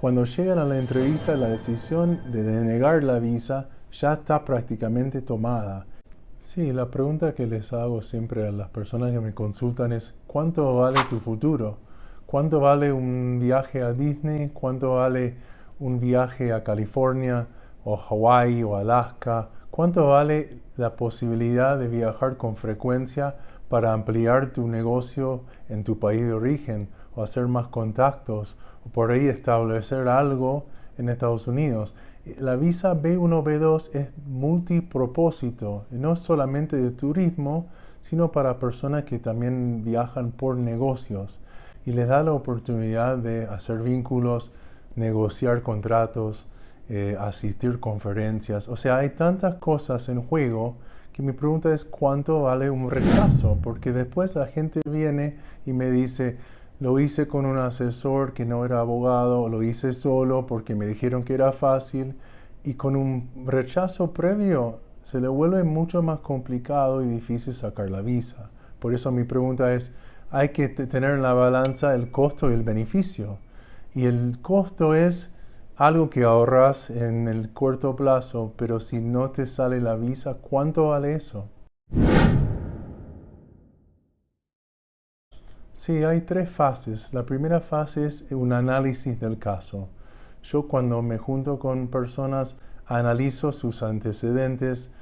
cuando llegan a la entrevista, la decisión de denegar la visa ya está prácticamente tomada. Sí, la pregunta que les hago siempre a las personas que me consultan es, ¿cuánto vale tu futuro? ¿Cuánto vale un viaje a Disney? ¿Cuánto vale un viaje a California o Hawái o Alaska? ¿Cuánto vale la posibilidad de viajar con frecuencia para ampliar tu negocio en tu país de origen o hacer más contactos o por ahí establecer algo en Estados Unidos? La visa B1, B2 es multipropósito, no solamente de turismo, sino para personas que también viajan por negocios y les da la oportunidad de hacer vínculos, negociar contratos, asistir conferencias. O sea, hay tantas cosas en juego que mi pregunta es cuánto vale un rechazo, porque después la gente viene y me dice, lo hice con un asesor que no era abogado, lo hice solo porque me dijeron que era fácil, y con un rechazo previo se le vuelve mucho más complicado y difícil sacar la visa. Por eso mi pregunta es, hay que tener en la balanza el costo y el beneficio. Y el costo es algo que ahorras en el corto plazo, pero si no te sale la visa, ¿cuánto vale eso? Sí, hay tres fases. La primera fase es un análisis del caso. Yo cuando me junto con personas analizo sus antecedentes,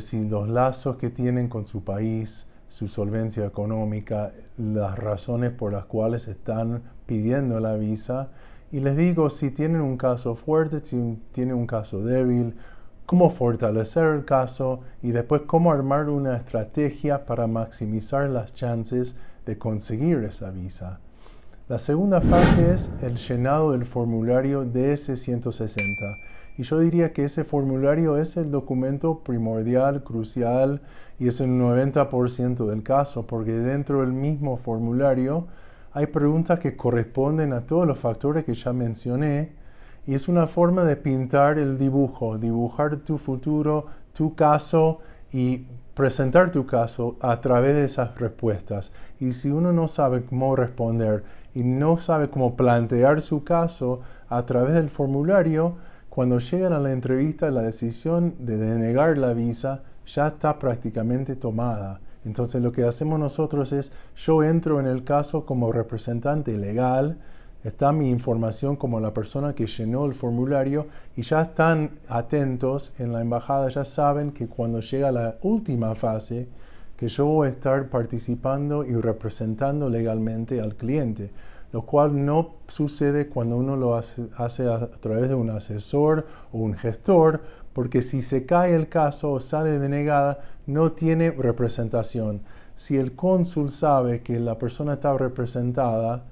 si los lazos que tienen con su país, su solvencia económica, las razones por las cuales están pidiendo la visa y les digo si tienen un caso fuerte, si tienen un caso débil, cómo fortalecer el caso y después cómo armar una estrategia para maximizar las chances de conseguir esa visa. La segunda fase es el llenado del formulario DS-160. Y yo diría que ese formulario es el documento primordial, crucial, y es el 90% del caso, porque dentro del mismo formulario hay preguntas que corresponden a todos los factores que ya mencioné, y es una forma de pintar el dibujo, dibujar tu futuro, tu caso y presentar tu caso a través de esas respuestas. Y si uno no sabe cómo responder y no sabe cómo plantear su caso a través del formulario, cuando llegan a la entrevista la decisión de denegar la visa ya está prácticamente tomada. Entonces lo que hacemos nosotros es, yo entro en el caso como representante legal, está mi información como la persona que llenó el formulario y ya están atentos en la embajada, ya saben que cuando llega la última fase, que yo voy a estar participando y representando legalmente al cliente, lo cual no sucede cuando uno lo hace a través de un asesor o un gestor, porque si se cae el caso o sale denegada, no tiene representación. Si el cónsul sabe que la persona está representada,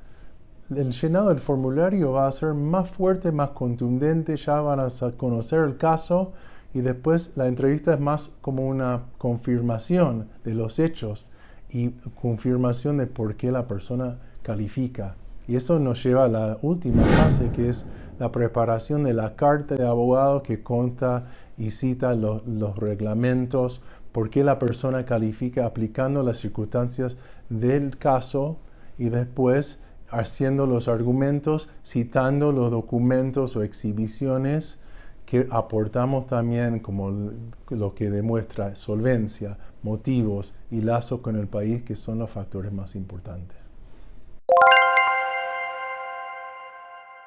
el llenado del formulario va a ser más fuerte, más contundente, ya van a conocer el caso y después la entrevista es más como una confirmación de los hechos y confirmación de por qué la persona califica. Y eso nos lleva a la última fase, que es la preparación de la carta de abogado que consta y cita los reglamentos, por qué la persona califica aplicando las circunstancias del caso y después haciendo los argumentos, citando los documentos o exhibiciones que aportamos también como lo que demuestra solvencia, motivos y lazo con el país, que son los factores más importantes.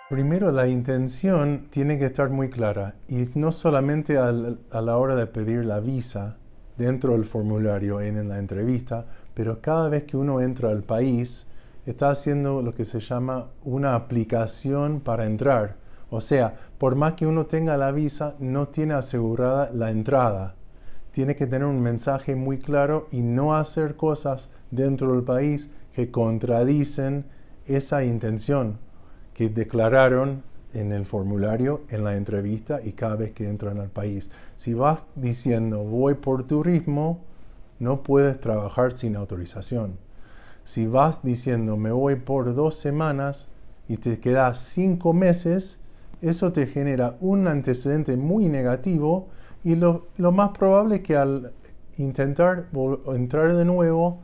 Primero, la intención tiene que estar muy clara y no solamente a la hora de pedir la visa dentro del formulario en la entrevista, pero cada vez que uno entra al país, está haciendo lo que se llama una aplicación para entrar. O sea, por más que uno tenga la visa, no tiene asegurada la entrada. Tiene que tener un mensaje muy claro y no hacer cosas dentro del país que contradicen esa intención que declararon en el formulario, en la entrevista y cada vez que entran al país. Si vas diciendo voy por turismo, no puedes trabajar sin autorización. Si vas diciendo me voy por 2 semanas y te quedas 5 meses, eso te genera un antecedente muy negativo y lo más probable es que al intentar entrar de nuevo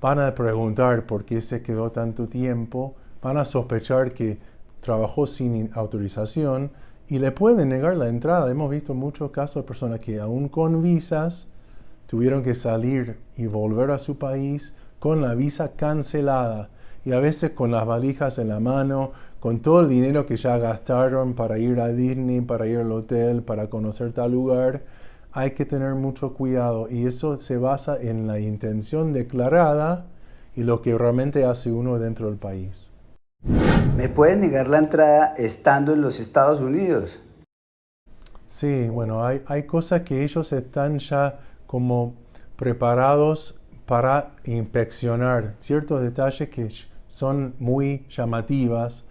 van a preguntar por qué se quedó tanto tiempo, van a sospechar que trabajó sin autorización y le pueden negar la entrada. Hemos visto muchos casos de personas que aún con visas tuvieron que salir y volver a su país con la visa cancelada. Y a veces con las valijas en la mano, con todo el dinero que ya gastaron para ir a Disney, para ir al hotel, para conocer tal lugar, hay que tener mucho cuidado. Y eso se basa en la intención declarada y lo que realmente hace uno dentro del país. ¿Me pueden negar la entrada estando en los Estados Unidos? Sí, bueno, hay cosas que ellos están ya como preparados para inspeccionar ciertos detalles que son muy llamativas,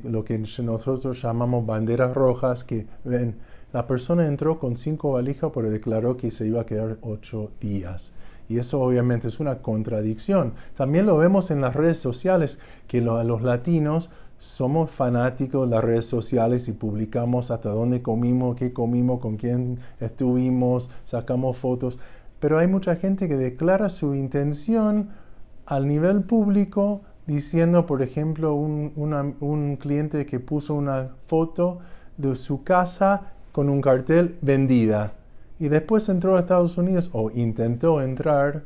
lo que nosotros llamamos banderas rojas, que ven, la persona entró con 5 valijas pero declaró que se iba a quedar 8 días. Y eso obviamente es una contradicción. También lo vemos en las redes sociales, que los latinos somos fanáticos de las redes sociales y publicamos hasta dónde comimos, qué comimos, con quién estuvimos, sacamos fotos. Pero hay mucha gente que declara su intención al nivel público diciendo, por ejemplo, un cliente que puso una foto de su casa con un cartel vendida. Y después entró a Estados Unidos o intentó entrar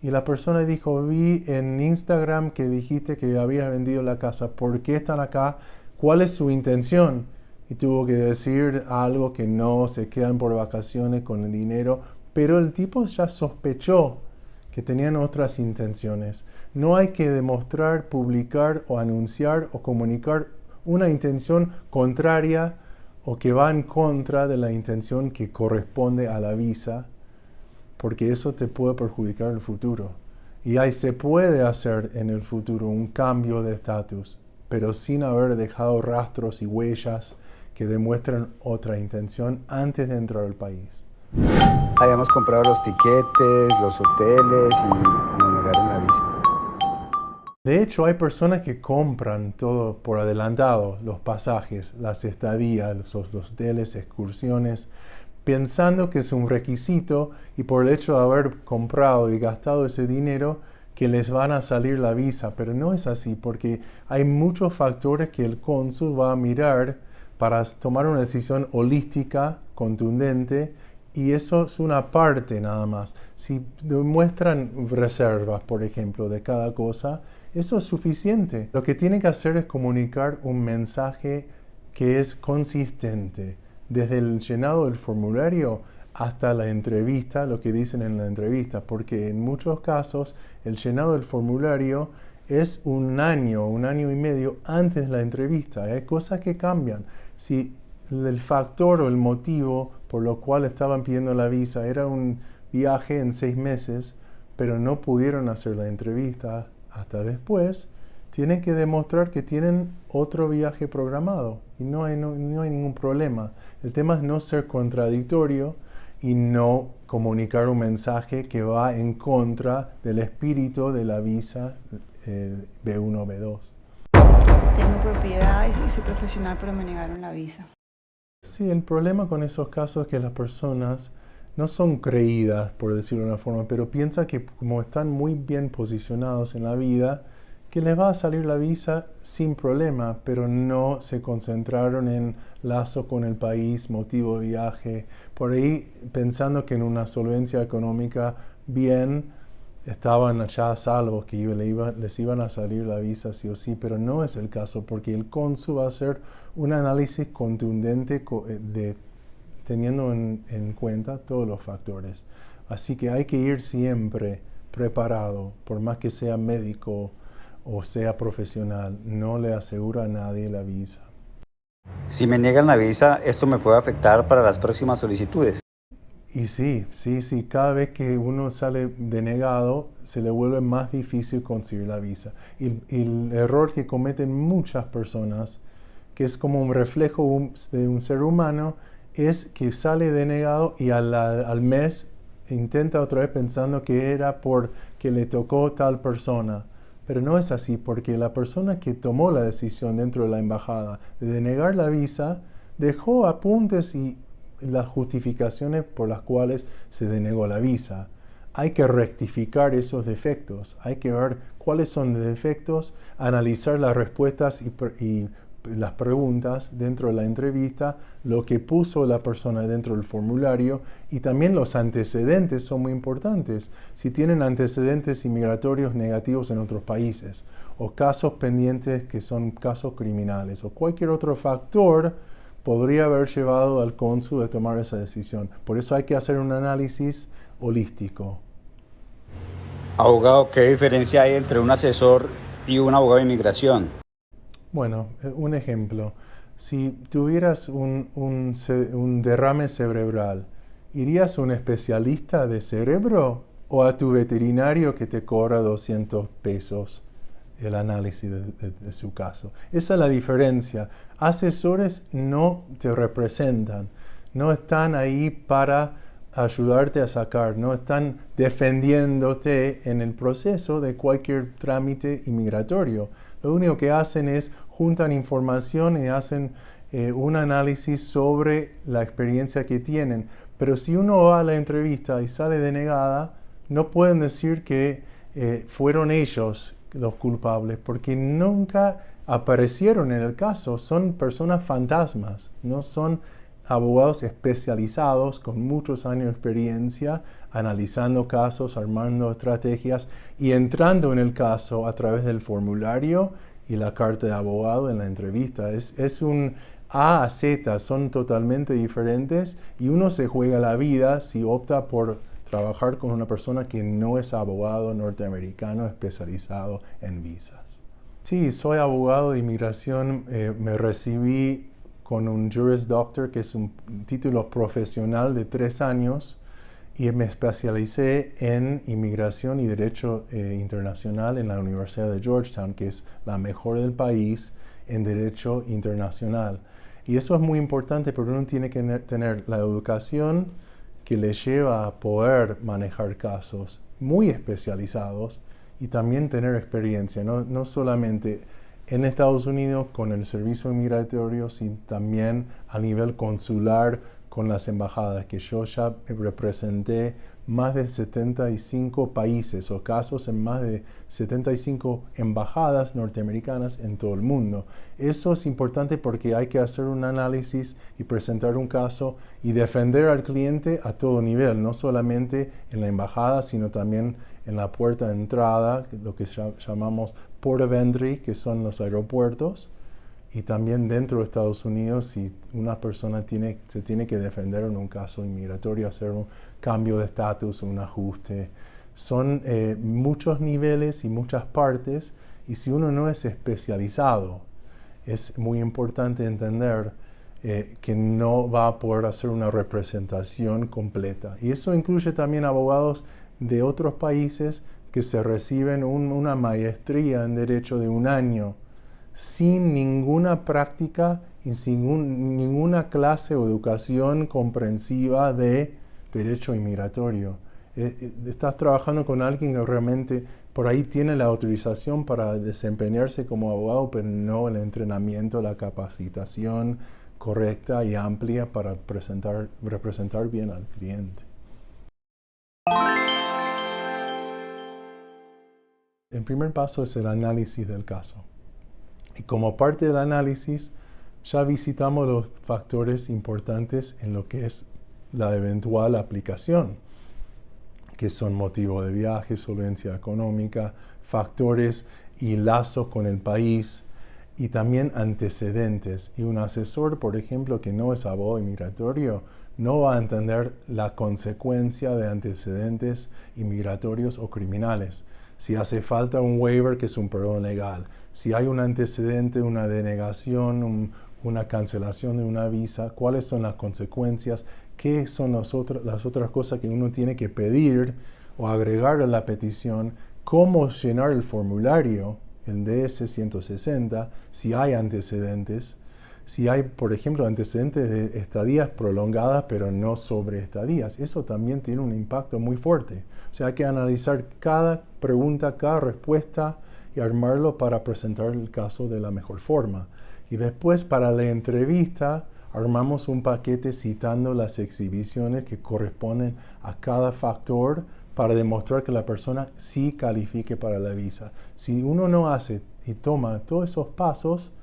y la persona dijo, vi en Instagram que dijiste que habías vendido la casa. ¿Por qué están acá? ¿Cuál es su intención? Y tuvo que decir algo que no se quedan por vacaciones con el dinero. Pero el tipo ya sospechó que tenían otras intenciones. No hay que demostrar, publicar o anunciar o comunicar una intención contraria o que va en contra de la intención que corresponde a la visa, porque eso te puede perjudicar en el futuro. Y ahí se puede hacer en el futuro un cambio de estatus, pero sin haber dejado rastros y huellas que demuestren otra intención antes de entrar al país. Habíamos comprado los tiquetes, los hoteles y nos negaron la visa. De hecho, hay personas que compran todo por adelantado, los pasajes, las estadías, los hoteles, excursiones, pensando que es un requisito y por el hecho de haber comprado y gastado ese dinero, que les van a salir la visa. Pero no es así, porque hay muchos factores que el cónsul va a mirar para tomar una decisión holística, contundente, y eso es una parte nada más. Si demuestran reservas, por ejemplo, de cada cosa, eso es suficiente. Lo que tienen que hacer es comunicar un mensaje que es consistente, desde el llenado del formulario hasta la entrevista, lo que dicen en la entrevista, porque en muchos casos el llenado del formulario es un año y medio antes de la entrevista. Hay cosas que cambian. Si el factor o el motivo por lo cual estaban pidiendo la visa era un viaje en 6 meses, pero no pudieron hacer la entrevista hasta después, tienen que demostrar que tienen otro viaje programado y no hay ningún problema. El tema es no ser contradictorio y no comunicar un mensaje que va en contra del espíritu de la visa B1 o B2. Tengo propiedad y soy profesional, pero me negaron la visa. Sí, el problema con esos casos es que las personas no son creídas, por decirlo de una forma, pero piensan que como están muy bien posicionados en la vida, que les va a salir la visa sin problema, pero no se concentraron en lazo con el país, motivo de viaje, por ahí pensando que en una solvencia económica bien estaban ya a salvo, que les iban a salir la visa sí o sí, pero no es el caso, porque el cónsul va a hacer un análisis contundente teniendo en cuenta todos los factores. Así que hay que ir siempre preparado, por más que sea médico o sea profesional, no le asegura a nadie la visa. Si me niegan la visa, ¿esto me puede afectar para las próximas solicitudes? Y sí, cada vez que uno sale denegado, se le vuelve más difícil conseguir la visa. Y el error que cometen muchas personas, que es como un reflejo de un ser humano, es que sale denegado y al mes intenta otra vez pensando que era porque le tocó tal persona. Pero no es así, porque la persona que tomó la decisión dentro de la embajada de denegar la visa, dejó apuntes y las justificaciones por las cuales se denegó la visa. Hay que rectificar esos defectos, hay que ver cuáles son los defectos, analizar las respuestas y las preguntas dentro de la entrevista, lo que puso la persona dentro del formulario y también los antecedentes son muy importantes. Si tienen antecedentes inmigratorios negativos en otros países o casos pendientes que son casos criminales o cualquier otro factor podría haber llevado al cónsul a tomar esa decisión. Por eso hay que hacer un análisis holístico. Abogado, ¿qué diferencia hay entre un asesor y un abogado de inmigración? Bueno, un ejemplo. Si tuvieras un derrame cerebral, ¿irías a un especialista de cerebro o a tu veterinario que te cobra 200 pesos el análisis de su caso? Esa es la diferencia. Asesores no te representan, no están ahí para ayudarte a sacar, no están defendiéndote en el proceso de cualquier trámite inmigratorio. Lo único que hacen es juntan información y hacen un análisis sobre la experiencia que tienen. Pero si uno va a la entrevista y sale denegada, no pueden decir que fueron ellos los culpables, porque nunca aparecieron en el caso. Son personas fantasmas, no son abogados especializados con muchos años de experiencia, analizando casos, armando estrategias y entrando en el caso a través del formulario y la carta de abogado en la entrevista. Es un A a Z, son totalmente diferentes y uno se juega la vida si opta por trabajar con una persona que no es abogado norteamericano especializado en visas. Sí, soy abogado de inmigración, me recibí con un Juris Doctor, que es un título profesional de 3 años, y me especialicé en inmigración y derecho internacional en la Universidad de Georgetown, que es la mejor del país en derecho internacional. Y eso es muy importante porque uno tiene que tener la educación que le lleva a poder manejar casos muy especializados y también tener experiencia, no solamente en Estados Unidos con el servicio migratorio, sino también a nivel consular con las embajadas, que yo ya representé más de 75 países o casos en más de 75 embajadas norteamericanas en todo el mundo. Eso es importante porque hay que hacer un análisis y presentar un caso y defender al cliente a todo nivel, no solamente en la embajada, sino también en la puerta de entrada, lo que llamamos Port of Entry, que son los aeropuertos, y también dentro de Estados Unidos, si una persona se tiene que defender en un caso inmigratorio, hacer un cambio de estatus, un ajuste. Son muchos niveles y muchas partes, y si uno no es especializado, es muy importante entender que no va a poder hacer una representación completa. Y eso incluye también abogados de otros países que se reciben una maestría en derecho de 1 año sin ninguna práctica y sin ninguna clase o educación comprensiva de derecho inmigratorio. Estás trabajando con alguien que realmente por ahí tiene la autorización para desempeñarse como abogado, pero no el entrenamiento, la capacitación correcta y amplia para representar bien al cliente. El primer paso es el análisis del caso. Y como parte del análisis, ya visitamos los factores importantes en lo que es la eventual aplicación, que son motivo de viaje, solvencia económica, factores y lazos con el país, y también antecedentes. Y un asesor, por ejemplo, que no es abogado inmigratorio, no va a entender la consecuencia de antecedentes inmigratorios o criminales. Si hace falta un waiver, que es un perdón legal, si hay un antecedente, una denegación, una cancelación de una visa, cuáles son las consecuencias, qué son las otras cosas que uno tiene que pedir o agregar a la petición, cómo llenar el formulario, el DS-160, si hay antecedentes, si hay, por ejemplo, antecedentes de estadías prolongadas, pero no sobre estadías. Eso también tiene un impacto muy fuerte. O sea, hay que analizar cada pregunta, cada respuesta y armarlo para presentar el caso de la mejor forma. Y después, para la entrevista, armamos un paquete citando las exhibiciones que corresponden a cada factor para demostrar que la persona sí califique para la visa. Si uno no hace y toma todos esos pasos,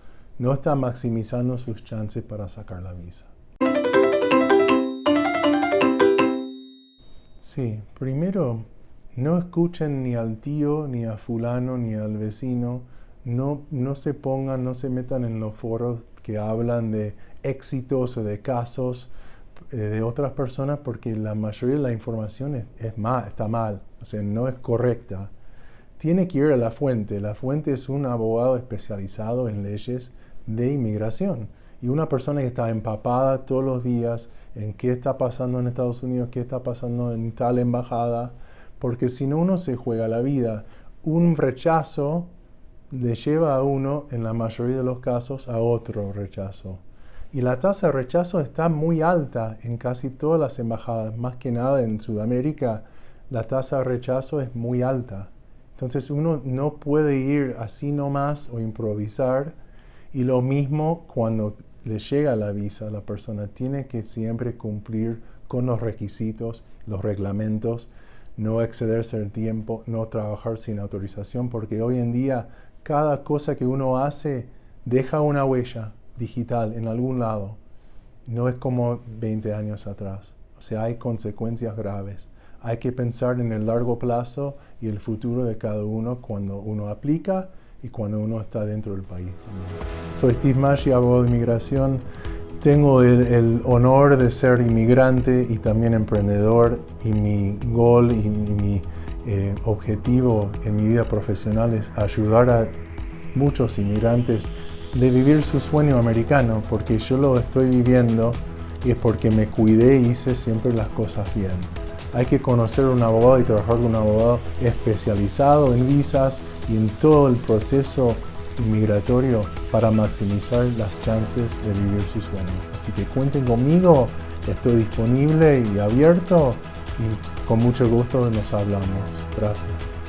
no está maximizando sus chances para sacar la visa. Sí, primero, no escuchen ni al tío, ni a fulano, ni al vecino. No se metan en los foros que hablan de éxitos o de casos de otras personas, porque la mayoría de la información está mal, o sea, no es correcta. Tiene que ir a la fuente. La fuente es un abogado especializado en leyes de inmigración y una persona que está empapada todos los días en qué está pasando en Estados Unidos, qué está pasando en tal embajada, porque si no uno se juega la vida. Un rechazo le lleva a uno, en la mayoría de los casos, a otro rechazo. Y la tasa de rechazo está muy alta en casi todas las embajadas, más que nada en Sudamérica, la tasa de rechazo es muy alta. Entonces uno no puede ir así nomás o improvisar, y lo mismo cuando le llega la visa, la persona tiene que siempre cumplir con los requisitos, los reglamentos, no excederse el tiempo, no trabajar sin autorización, porque hoy en día cada cosa que uno hace deja una huella digital en algún lado. No es como 20 años atrás. O sea, hay consecuencias graves. Hay que pensar en el largo plazo y el futuro de cada uno cuando uno aplica y cuando uno está dentro del país también. Soy Steve Maggi, abogado de inmigración. Tengo el honor de ser inmigrante y también emprendedor, y mi goal y mi objetivo en mi vida profesional es ayudar a muchos inmigrantes de vivir su sueño americano, porque yo lo estoy viviendo y es porque me cuidé y hice siempre las cosas bien. Hay que conocer a un abogado y trabajar con un abogado especializado en visas y en todo el proceso inmigratorio para maximizar las chances de vivir su sueño. Así que cuenten conmigo, estoy disponible y abierto, y con mucho gusto nos hablamos. Gracias.